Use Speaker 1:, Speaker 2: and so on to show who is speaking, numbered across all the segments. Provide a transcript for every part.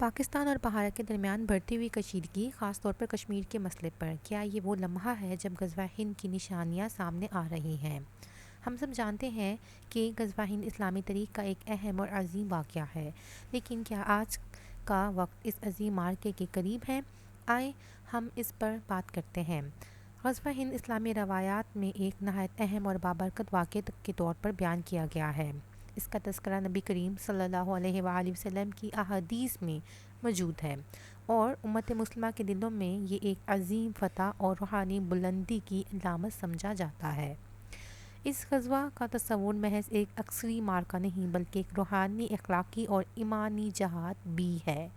Speaker 1: پاکستان اور بھارت کے درمیان بڑھتی ہوئی کشیدگی، خاص طور پر کشمیر کے مسئلے پر، کیا یہ وہ لمحہ ہے جب غزوہ ہند کی نشانیاں سامنے آ رہی ہیں؟ ہم سب جانتے ہیں کہ غزوہ ہند اسلامی تاریخ کا ایک اہم اور عظیم واقعہ ہے، لیکن کیا آج کا وقت اس عظیم معرکے کے قریب ہے؟ آئے ہم اس پر بات کرتے ہیں۔ غزوہ ہند اسلامی روایات میں ایک نہایت اہم اور بابرکت واقعے کے طور پر بیان کیا گیا ہے۔ اس کا تذکرہ نبی کریم صلی اللہ علیہ وآلہ وسلم کی احادیث میں موجود ہے، اور امت مسلمہ کے دلوں میں یہ ایک عظیم فتح اور روحانی بلندی کی علامت سمجھا جاتا ہے۔ اس غزوہ کا تصور محض ایک عسکری معرکہ نہیں بلکہ ایک روحانی، اخلاقی اور ایمانی جہاد بھی ہے،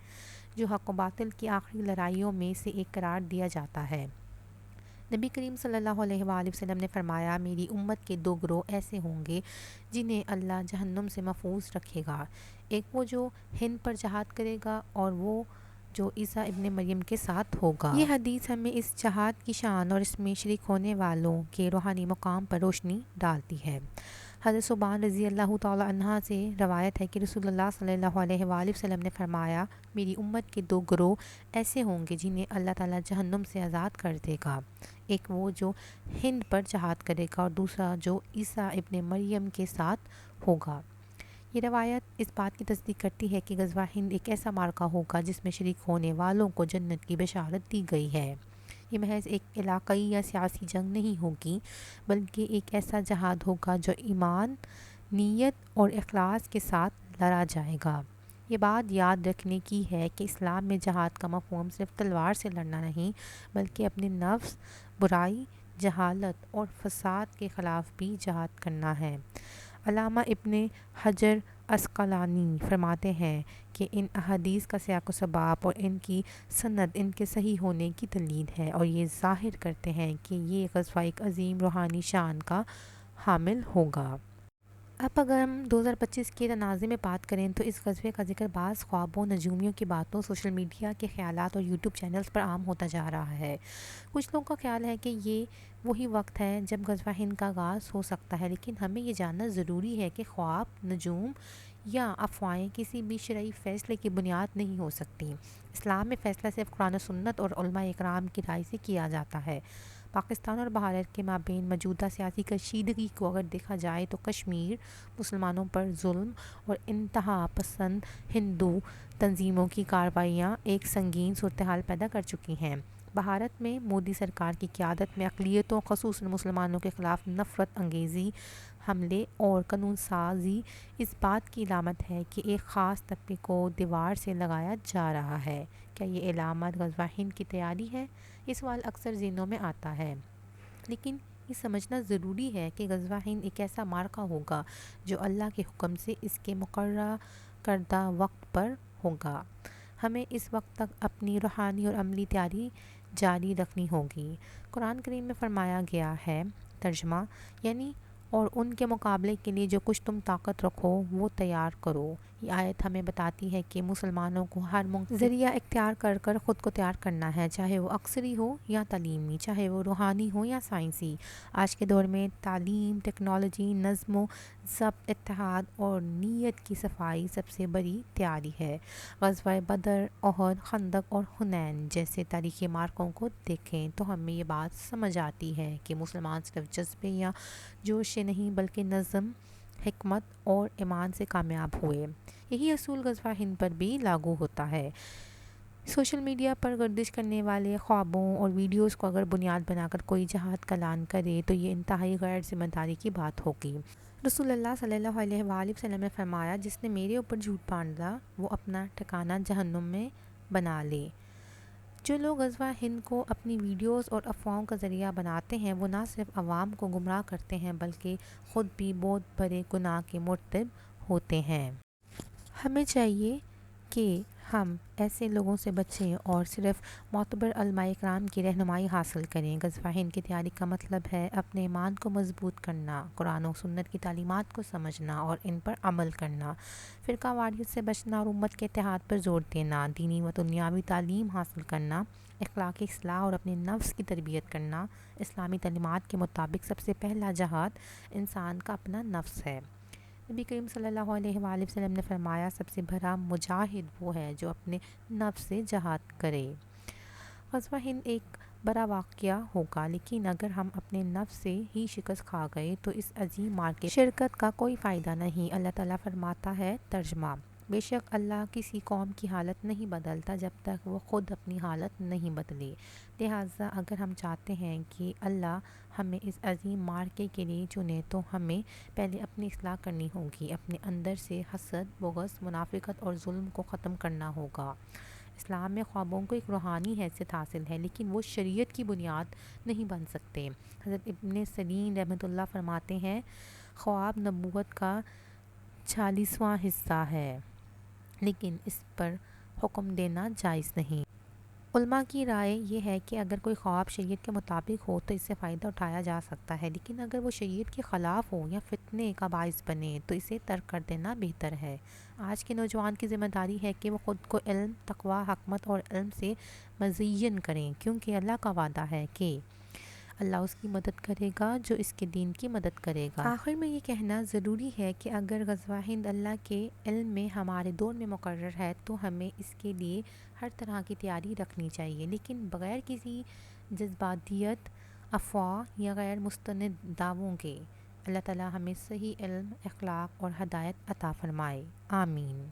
Speaker 1: جو حق و باطل کی آخری لڑائیوں میں سے ایک قرار دیا جاتا ہے۔ نبی کریم صلی اللہ علیہ وآلہ وسلم نے فرمایا، میری امت کے دو گروہ ایسے ہوں گے جنہیں اللہ جہنم سے محفوظ رکھے گا، ایک وہ جو ہند پر جہاد کرے گا اور وہ جو عیسیٰ ابن مریم کے ساتھ ہوگا۔ یہ حدیث ہمیں اس جہاد کی شان اور اس میں شریک ہونے والوں کے روحانی مقام پر روشنی ڈالتی ہے۔ حضرت ثوبان رضی اللہ تعالی عنہ سے روایت ہے کہ رسول اللہ صلی اللہ علیہ وآلہ وسلم نے فرمایا، میری امت کے دو گروہ ایسے ہوں گے جنہیں اللہ تعالیٰ جہنم سے آزاد کر دے گا، ایک وہ جو ہند پر جہاد کرے گا اور دوسرا جو عیسیٰ ابن مریم کے ساتھ ہوگا۔ یہ روایت اس بات کی تصدیق کرتی ہے کہ غزوہ ہند ایک ایسا معرکہ ہوگا جس میں شریک ہونے والوں کو جنت کی بشارت دی گئی ہے۔ یہ محض ایک علاقائی یا سیاسی جنگ نہیں ہوگی، بلکہ ایک ایسا جہاد ہوگا جو ایمان، نیت اور اخلاص کے ساتھ لڑا جائے گا۔ یہ بات یاد رکھنے کی ہے کہ اسلام میں جہاد کا مفہوم صرف تلوار سے لڑنا نہیں، بلکہ اپنے نفس، برائی، جہالت اور فساد کے خلاف بھی جہاد کرنا ہے۔ علامہ ابن حجر عسقلانی فرماتے ہیں کہ ان احادیث کا سیاق و سباق اور ان کی سند ان کے صحیح ہونے کی دلیل ہے، اور یہ ظاہر کرتے ہیں کہ یہ غزوہ ایک عظیم روحانی شان کا حامل ہوگا۔ اب اگر ہم 2025 کے تناظر میں بات کریں تو اس غزوے کا ذکر بعض خوابوں، نجومیوں کی باتوں، سوشل میڈیا کے خیالات اور یوٹیوب چینلز پر عام ہوتا جا رہا ہے۔ کچھ لوگوں کا خیال ہے کہ یہ وہی وقت ہے جب غزوہ ہند کا آغاز ہو سکتا ہے، لیکن ہمیں یہ جاننا ضروری ہے کہ خواب، نجوم یا افواہیں کسی بھی شرعی فیصلے کی بنیاد نہیں ہو سکتی۔ اسلام میں فیصلہ صرف قرآن و سنت اور علماء اکرام کی رائے سے کیا جاتا ہے۔ پاکستان اور بھارت کے مابین موجودہ سیاسی کشیدگی کو اگر دیکھا جائے تو کشمیر، مسلمانوں پر ظلم اور انتہا پسند ہندو تنظیموں کی کارروائیاں ایک سنگین صورتحال پیدا کر چکی ہیں۔ بھارت میں مودی سرکار کی قیادت میں اقلیتوں، خصوصاً مسلمانوں کے خلاف نفرت انگیزی حملے اور قانون سازی اس بات کی علامت ہے کہ ایک خاص طبقے کو دیوار سے لگایا جا رہا ہے۔ کیا یہ علامت غزوہ ہند کی تیاری ہے؟ یہ سوال اکثر ذہنوں میں آتا ہے، لیکن یہ سمجھنا ضروری ہے کہ غزوہ ہند ایک ایسا معرکہ ہوگا جو اللہ کے حکم سے اس کے مقررہ کردہ وقت پر ہوگا۔ ہمیں اس وقت تک اپنی روحانی اور عملی تیاری جاری رکھنی ہوگی۔ قرآن کریم میں فرمایا گیا ہے، ترجمہ یعنی اور ان کے مقابلے کے لیے جو کچھ تم طاقت رکھو وہ تیار کرو۔ یہ آیت ہمیں بتاتی ہے کہ مسلمانوں کو ہر ممکن ذریعہ اختیار کر خود کو تیار کرنا ہے، چاہے وہ عسکری ہو یا تعلیمی، چاہے وہ روحانی ہو یا سائنسی۔ آج کے دور میں تعلیم، ٹیکنالوجی، نظم و ضبط، اتحاد اور نیت کی صفائی سب سے بڑی تیاری ہے۔ غزوہ بدر، احد، خندق اور حنین جیسے تاریخی معرکوں کو دیکھیں تو ہمیں یہ بات سمجھ آتی ہے کہ مسلمان صرف جذبے یا جوش سے نہیں بلکہ نظم، حکمت اور ایمان سے کامیاب ہوئے۔ یہی اصول غزوہ ہند پر بھی لاگو ہوتا ہے۔ سوشل میڈیا پر گردش کرنے والے خوابوں اور ویڈیوز کو اگر بنیاد بنا کر کوئی جہاد کا اعلان کرے تو یہ انتہائی غیر ذمہ داری کی بات ہوگی۔ رسول اللہ صلی اللہ علیہ وآلہ وسلم نے فرمایا، جس نے میرے اوپر جھوٹ باندھا وہ اپنا ٹھکانہ جہنم میں بنا لے۔ جو لوگ غزوہ ہند کو اپنی ویڈیوز اور افواہوں کا ذریعہ بناتے ہیں وہ نہ صرف عوام کو گمراہ کرتے ہیں بلکہ خود بھی بہت بڑے گناہ کے مرتکب ہوتے ہیں۔ ہمیں چاہیے کہ ہم ایسے لوگوں سے بچیں اور صرف معتبر علماء اکرام کی رہنمائی حاصل کریں۔ غزوہ ہند کی تیاری کا مطلب ہے اپنے ایمان کو مضبوط کرنا، قرآن و سنت کی تعلیمات کو سمجھنا اور ان پر عمل کرنا، فرقہ واریت سے بچنا اور امت کے اتحاد پر زور دینا، دینی و دنیاوی تعلیم حاصل کرنا، اخلاقی اصلاح اور اپنے نفس کی تربیت کرنا۔ اسلامی تعلیمات کے مطابق سب سے پہلا جہاد انسان کا اپنا نفس ہے۔ نبی کریم صلی اللہ علیہ وآلہ وسلم نے فرمایا سب سے بڑا مجاہد وہ ہے جو اپنے نفس سے جہاد کرے۔ غزوہ ہند ایک بڑا واقعہ ہوگا، لیکن اگر ہم اپنے نفس سے ہی شکست کھا گئے تو اس عظیم مارکے شرکت کا کوئی فائدہ نہیں۔ اللہ تعالیٰ فرماتا ہے ترجمہ: بے شک اللہ کسی قوم کی حالت نہیں بدلتا جب تک وہ خود اپنی حالت نہیں بدلے، لہٰذا اگر ہم چاہتے ہیں کہ اللہ ہمیں اس عظیم مارکے کے لیے چنے تو ہمیں پہلے اپنی اصلاح کرنی ہوگی، اپنے اندر سے حسد، بغض، منافقت اور ظلم کو ختم کرنا ہوگا۔ اسلام میں خوابوں کو ایک روحانی حیثیت حاصل ہے، لیکن وہ شریعت کی بنیاد نہیں بن سکتے۔ حضرت ابن سیرین رحمۃ اللہ فرماتے ہیں خواب نبوت کا 40واں حصہ ہے، لیکن اس پر حکم دینا جائز نہیں۔ علماء کی رائے یہ ہے کہ اگر کوئی خواب شریعت کے مطابق ہو تو اس سے فائدہ اٹھایا جا سکتا ہے، لیکن اگر وہ شریعت کے خلاف ہو یا فتنے کا باعث بنے تو اسے ترک کر دینا بہتر ہے۔ آج کے نوجوان کی ذمہ داری ہے کہ وہ خود کو علم، تقوی، حکمت اور علم سے مزین کریں، کیونکہ اللہ کا وعدہ ہے کہ اللہ اس کی مدد کرے گا جو اس کے دین کی مدد کرے گا۔ آخر میں یہ کہنا ضروری ہے کہ اگر غزوہ ہند اللہ کے علم میں ہمارے دور میں مقرر ہے تو ہمیں اس کے لیے ہر طرح کی تیاری رکھنی چاہیے، لیکن بغیر کسی جذباتیت، افواہ یا غیر مستند دعووں کے۔ اللہ تعالیٰ ہمیں صحیح علم، اخلاق اور ہدایت عطا فرمائے، آمین۔